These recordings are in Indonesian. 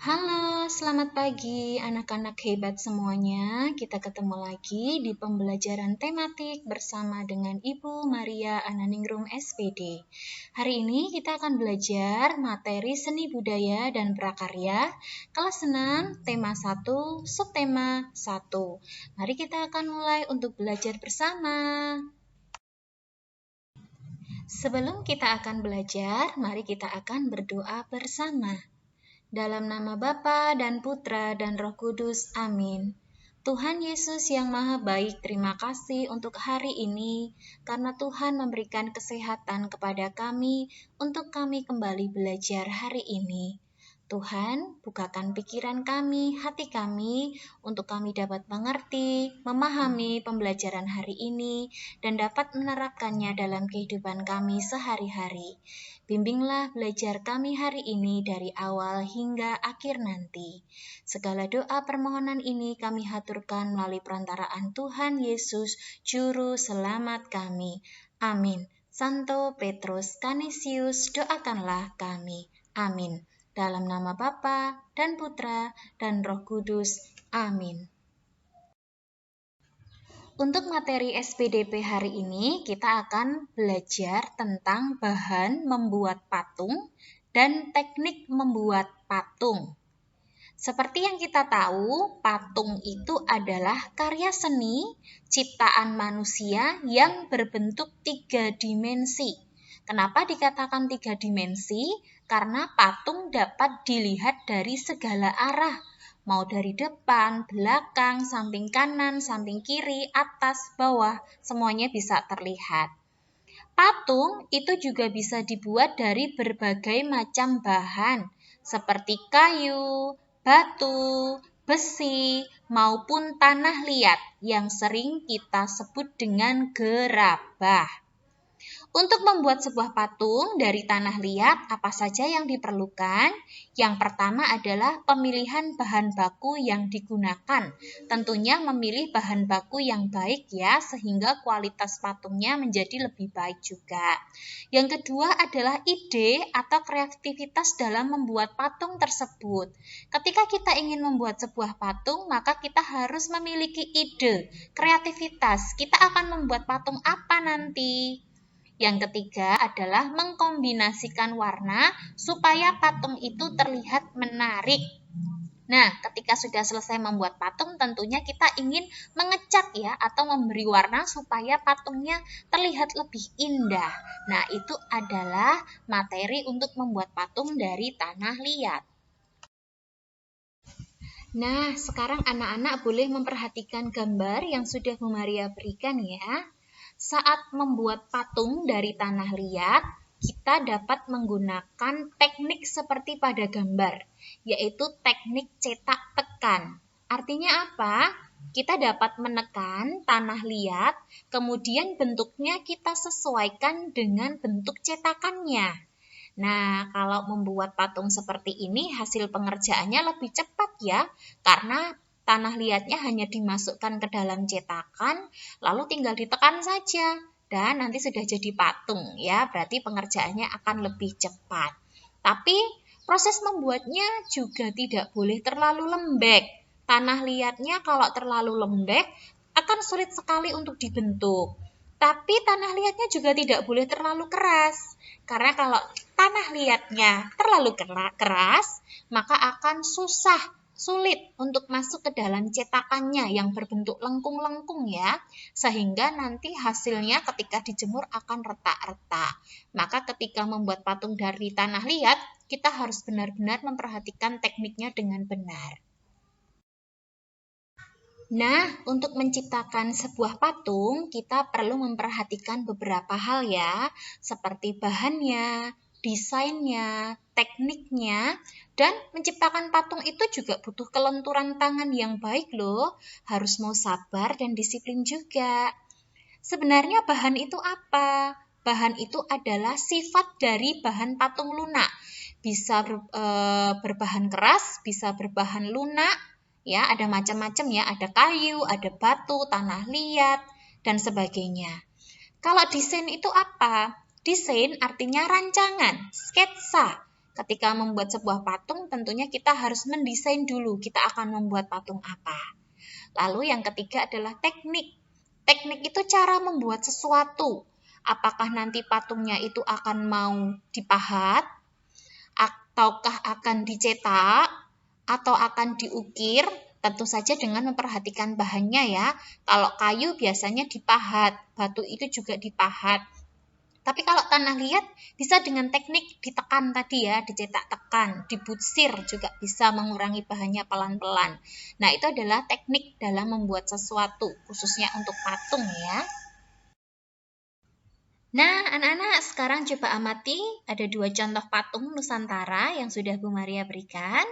Halo, selamat pagi anak-anak hebat semuanya. Kita ketemu lagi di pembelajaran tematik bersama dengan Ibu Maria Ananingrum SPD. Hari ini kita akan belajar materi seni budaya dan prakarya, kelas 6, tema 1, subtema 1. Mari kita akan mulai untuk belajar bersama. Sebelum kita akan belajar, mari kita akan berdoa bersama. Dalam nama Bapa dan Putra dan Roh Kudus, amin. Tuhan Yesus yang Maha Baik, terima kasih untuk hari ini, karena Tuhan memberikan kesehatan kepada kami untuk kami kembali belajar hari ini. Tuhan, bukakan pikiran kami, hati kami, untuk kami dapat mengerti, memahami pembelajaran hari ini, dan dapat menerapkannya dalam kehidupan kami sehari-hari. Bimbinglah belajar kami hari ini dari awal hingga akhir nanti. Segala doa permohonan ini kami haturkan melalui perantaraan Tuhan Yesus, Juru Selamat kami. Amin. Santo Petrus Canisius, doakanlah kami. Amin. Dalam nama Bapa dan Putra dan Roh Kudus. Amin. Untuk materi SPDP hari ini, kita akan belajar tentang bahan membuat patung dan teknik membuat patung. Seperti yang kita tahu, patung itu adalah karya seni ciptaan manusia yang berbentuk 3 dimensi. Kenapa dikatakan 3 dimensi? Karena patung dapat dilihat dari segala arah, mau dari depan, belakang, samping kanan, samping kiri, atas, bawah, semuanya bisa terlihat. Patung itu juga bisa dibuat dari berbagai macam bahan, seperti kayu, batu, besi, maupun tanah liat yang sering kita sebut dengan gerabah. Untuk membuat sebuah patung dari tanah liat, apa saja yang diperlukan? Yang pertama adalah pemilihan bahan baku yang digunakan. Tentunya memilih bahan baku yang baik ya, sehingga kualitas patungnya menjadi lebih baik juga. Yang kedua adalah ide atau kreativitas dalam membuat patung tersebut. Ketika kita ingin membuat sebuah patung, maka kita harus memiliki ide, kreativitas. Kita akan membuat patung apa nanti? Yang ketiga adalah mengkombinasikan warna supaya patung itu terlihat menarik. Nah, ketika sudah selesai membuat patung, tentunya kita ingin mengecat ya, atau memberi warna supaya patungnya terlihat lebih indah. Nah, itu adalah materi untuk membuat patung dari tanah liat. Nah, sekarang anak-anak boleh memperhatikan gambar yang sudah Bu Maria berikan ya. Saat membuat patung dari tanah liat, kita dapat menggunakan teknik seperti pada gambar, yaitu teknik cetak tekan. Artinya apa? Kita dapat menekan tanah liat, kemudian bentuknya kita sesuaikan dengan bentuk cetakannya. Nah, kalau membuat patung seperti ini, hasil pengerjaannya lebih cepat ya, karena tanah liatnya hanya dimasukkan ke dalam cetakan, lalu tinggal ditekan saja, dan nanti sudah jadi patung ya, berarti pengerjaannya akan lebih cepat. Tapi proses membuatnya juga tidak boleh terlalu lembek. Tanah liatnya kalau terlalu lembek akan sulit sekali untuk dibentuk. Tapi tanah liatnya juga tidak boleh terlalu keras, karena kalau tanah liatnya terlalu keras, maka akan sulit untuk masuk ke dalam cetakannya yang berbentuk lengkung-lengkung ya, sehingga nanti hasilnya ketika dijemur akan retak-retak. Maka ketika membuat patung dari tanah liat, kita harus benar-benar memperhatikan tekniknya dengan benar. Nah, untuk menciptakan sebuah patung, kita perlu memperhatikan beberapa hal ya, seperti bahannya, desainnya, tekniknya, dan menciptakan patung itu juga butuh kelenturan tangan yang baik loh, harus mau sabar dan disiplin juga. Sebenarnya bahan itu apa? Bahan itu adalah sifat dari bahan patung lunak. Bisa berbahan keras, bisa berbahan lunak, ya ada macam-macam ya, ada kayu, ada batu, tanah liat, dan sebagainya. Kalau desain itu apa? Desain artinya rancangan, sketsa. Ketika membuat sebuah patung, tentunya kita harus mendesain dulu kita akan membuat patung apa. Lalu yang ketiga adalah teknik. Teknik itu cara membuat sesuatu. Apakah nanti patungnya itu akan mau dipahat, ataukah akan dicetak, atau akan diukir, tentu saja dengan memperhatikan bahannya ya. Kalau kayu biasanya dipahat, batu itu juga dipahat. Tapi kalau tanah liat bisa dengan teknik ditekan tadi ya, dicetak tekan, dibutsir juga bisa mengurangi bahannya pelan-pelan. Nah, itu adalah teknik dalam membuat sesuatu, khususnya untuk patung ya. Nah, anak-anak sekarang coba amati, ada 2 contoh patung Nusantara yang sudah Bu Maria berikan.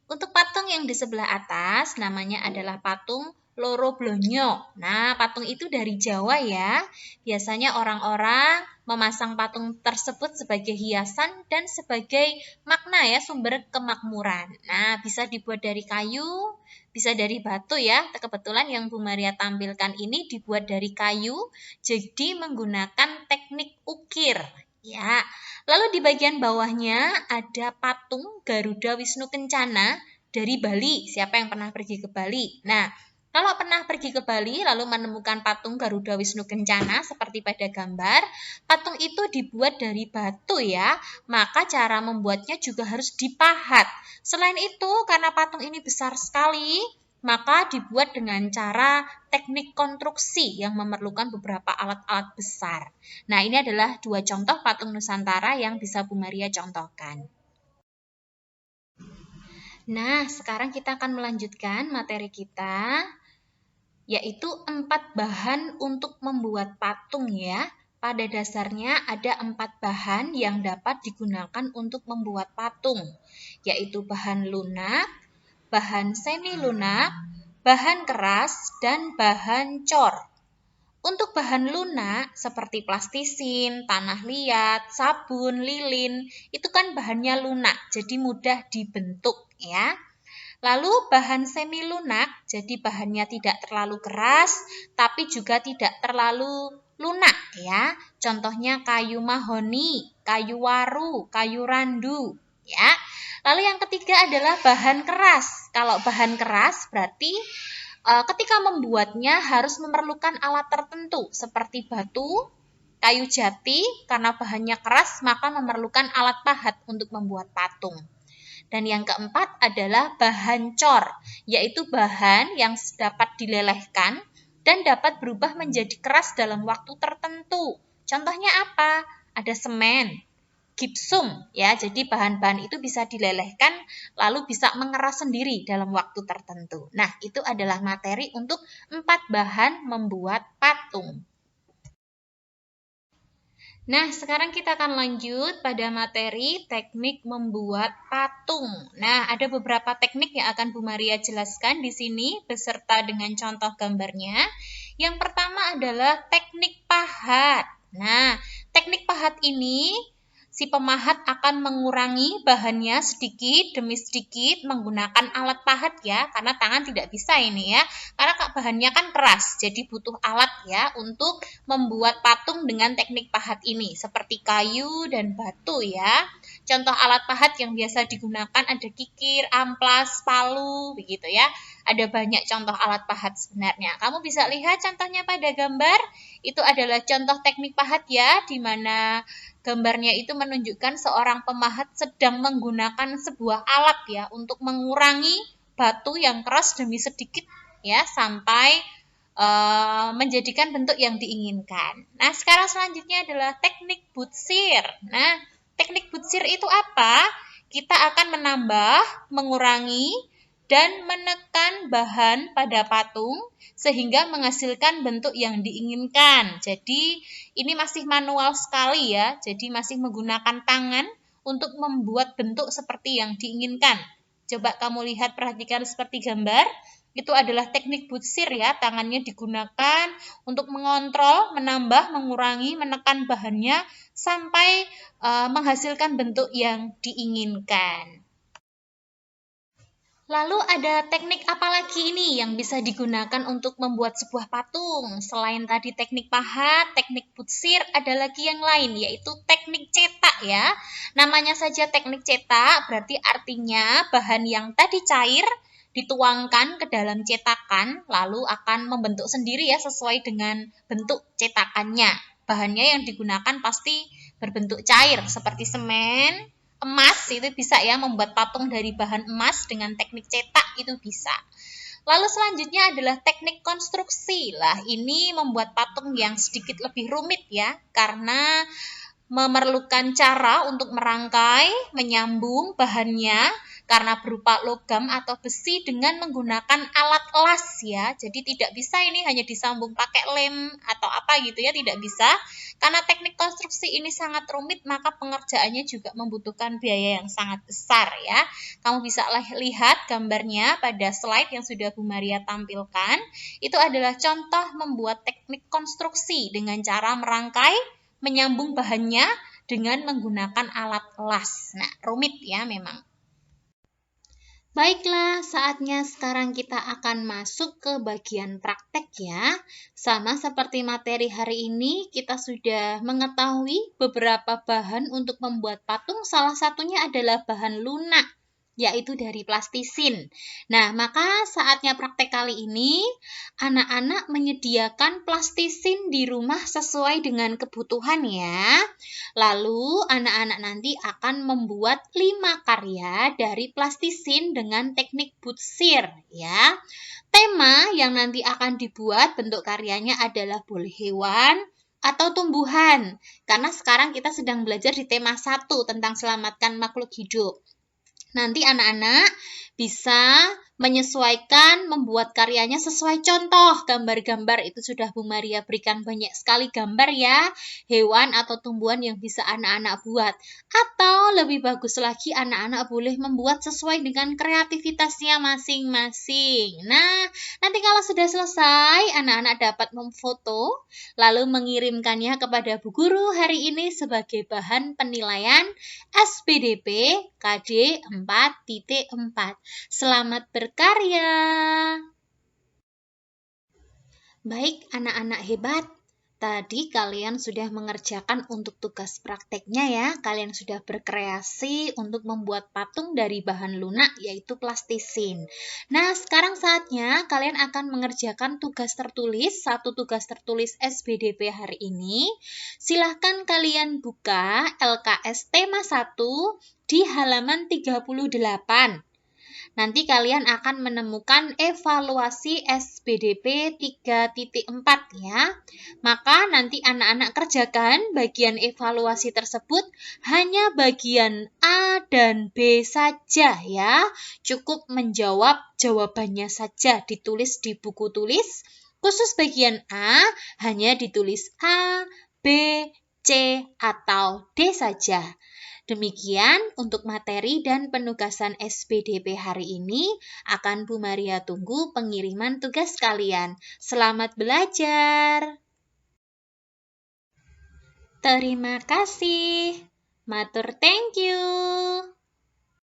Untuk patung yang di sebelah atas namanya adalah patung Loro Blonyo. Nah, patung itu dari Jawa ya. Biasanya orang-orang memasang patung tersebut sebagai hiasan dan sebagai makna ya, sumber kemakmuran. Nah, bisa dibuat dari kayu, bisa dari batu ya. Kebetulan yang Bu Maria tampilkan ini dibuat dari kayu, jadi menggunakan teknik ukir. Ya, lalu di bagian bawahnya ada patung Garuda Wisnu Kencana dari Bali. Siapa yang pernah pergi ke Bali? Nah, kalau pernah pergi ke Bali lalu menemukan patung Garuda Wisnu Kencana seperti pada gambar, patung itu dibuat dari batu ya, maka cara membuatnya juga harus dipahat. Selain itu, karena patung ini besar sekali, maka dibuat dengan cara teknik konstruksi yang memerlukan beberapa alat-alat besar. Nah, ini adalah 2 contoh patung Nusantara yang bisa Bu Maria contohkan. Nah, sekarang kita akan melanjutkan materi kita, yaitu 4 bahan untuk membuat patung ya. Pada dasarnya ada 4 bahan yang dapat digunakan untuk membuat patung, yaitu bahan lunak, bahan semi lunak, bahan keras, dan bahan cor. Untuk bahan lunak seperti plastisin, tanah liat, sabun, lilin, itu kan bahannya lunak, jadi mudah dibentuk ya. Lalu bahan semi lunak, jadi bahannya tidak terlalu keras, tapi juga tidak terlalu lunak ya. Contohnya kayu mahoni, kayu waru, kayu randu ya. Lalu yang ketiga adalah bahan keras. Kalau bahan keras berarti ketika membuatnya harus memerlukan alat tertentu seperti batu, kayu jati, karena bahannya keras maka memerlukan alat pahat untuk membuat patung. Dan yang keempat adalah bahan cor, yaitu bahan yang dapat dilelehkan dan dapat berubah menjadi keras dalam waktu tertentu. Contohnya apa? Ada semen, gipsum ya. Jadi bahan-bahan itu bisa dilelehkan lalu bisa mengeras sendiri dalam waktu tertentu. Nah, itu adalah materi untuk 4 bahan membuat patung. Nah, sekarang kita akan lanjut pada materi teknik membuat patung. Nah, ada beberapa teknik yang akan Bu Maria jelaskan di sini beserta dengan contoh gambarnya. Yang pertama adalah teknik pahat. Nah, teknik pahat ini si pemahat akan mengurangi bahannya sedikit demi sedikit menggunakan alat pahat ya, karena tangan tidak bisa ini ya, karena bahannya kan keras, jadi butuh alat ya untuk membuat patung dengan teknik pahat ini, seperti kayu dan batu ya. Contoh alat pahat yang biasa digunakan ada kikir, amplas, palu, begitu ya. Ada banyak contoh alat pahat sebenarnya. Kamu bisa lihat contohnya pada gambar, itu adalah contoh teknik pahat ya, di mana gambarnya itu menunjukkan seorang pemahat sedang menggunakan sebuah alat ya untuk mengurangi batu yang keras demi sedikit ya sampai menjadikan bentuk yang diinginkan. Nah, sekarang selanjutnya adalah teknik butsir. Nah, teknik butsir itu apa? Kita akan menambah, mengurangi, dan menekan bahan pada patung sehingga menghasilkan bentuk yang diinginkan. Jadi ini masih manual sekali ya, jadi masih menggunakan tangan untuk membuat bentuk seperti yang diinginkan. Coba kamu lihat, perhatikan seperti gambar, itu adalah teknik butsir ya, tangannya digunakan untuk mengontrol, menambah, mengurangi, menekan bahannya sampai menghasilkan bentuk yang diinginkan. Lalu ada teknik apa lagi ini yang bisa digunakan untuk membuat sebuah patung? Selain tadi teknik pahat, teknik putsir, ada lagi yang lain yaitu teknik cetak ya. Namanya saja teknik cetak, berarti artinya bahan yang tadi cair dituangkan ke dalam cetakan lalu akan membentuk sendiri ya sesuai dengan bentuk cetakannya. Bahannya yang digunakan pasti berbentuk cair seperti semen, emas itu bisa ya, membuat patung dari bahan emas dengan teknik cetak itu bisa. Lalu selanjutnya adalah teknik konstruksi. Lah, ini membuat patung yang sedikit lebih rumit ya, karena memerlukan cara untuk merangkai, menyambung bahannya karena berupa logam atau besi dengan menggunakan alat las ya. Jadi tidak bisa ini hanya disambung pakai lem atau apa gitu ya, tidak bisa. Karena teknik konstruksi ini sangat rumit, maka pengerjaannya juga membutuhkan biaya yang sangat besar ya. Kamu bisa lihat gambarnya pada slide yang sudah Bu Maria tampilkan. Itu adalah contoh membuat teknik konstruksi dengan cara merangkai, menyambung bahannya dengan menggunakan alat las. Nah, rumit ya memang. Baiklah, saatnya sekarang kita akan masuk ke bagian praktek ya. Sama seperti materi hari ini, kita sudah mengetahui beberapa bahan untuk membuat patung. Salah satunya adalah bahan lunak, yaitu dari plastisin. Nah, maka saatnya praktek kali ini, anak-anak menyediakan plastisin di rumah sesuai dengan kebutuhan ya. Lalu, anak-anak nanti akan membuat 5 karya dari plastisin dengan teknik butsir ya. Tema yang nanti akan dibuat bentuk karyanya adalah boleh hewan atau tumbuhan. Karena sekarang kita sedang belajar di tema 1 tentang selamatkan makhluk hidup. Nanti anak-anak bisa menyesuaikan, membuat karyanya sesuai contoh gambar-gambar. Itu sudah Bu Maria berikan banyak sekali gambar ya, hewan atau tumbuhan yang bisa anak-anak buat. Atau lebih bagus lagi, anak-anak boleh membuat sesuai dengan kreativitasnya masing-masing. Nah, nanti kalau sudah selesai, anak-anak dapat memfoto, lalu mengirimkannya kepada Bu Guru hari ini sebagai bahan penilaian SPDP KD 4.4. Selamat berkarya. Baik, anak-anak hebat. Tadi kalian sudah mengerjakan untuk tugas prakteknya ya. Kalian sudah berkreasi untuk membuat patung dari bahan lunak yaitu plastisin. Nah, sekarang saatnya kalian akan mengerjakan tugas tertulis, satu tugas tertulis SBDP hari ini. Silahkan kalian buka LKS tema 1 di halaman 38. Nanti kalian akan menemukan evaluasi SBDP 3.4 ya. Maka nanti anak-anak kerjakan bagian evaluasi tersebut hanya bagian A dan B saja ya. Cukup menjawab jawabannya saja ditulis di buku tulis. Khusus bagian A hanya ditulis A, B, C, atau D saja. Demikian untuk materi dan penugasan SPDP hari ini. Akan Bu Maria tunggu pengiriman tugas kalian. Selamat belajar. Terima kasih. Matur thank you.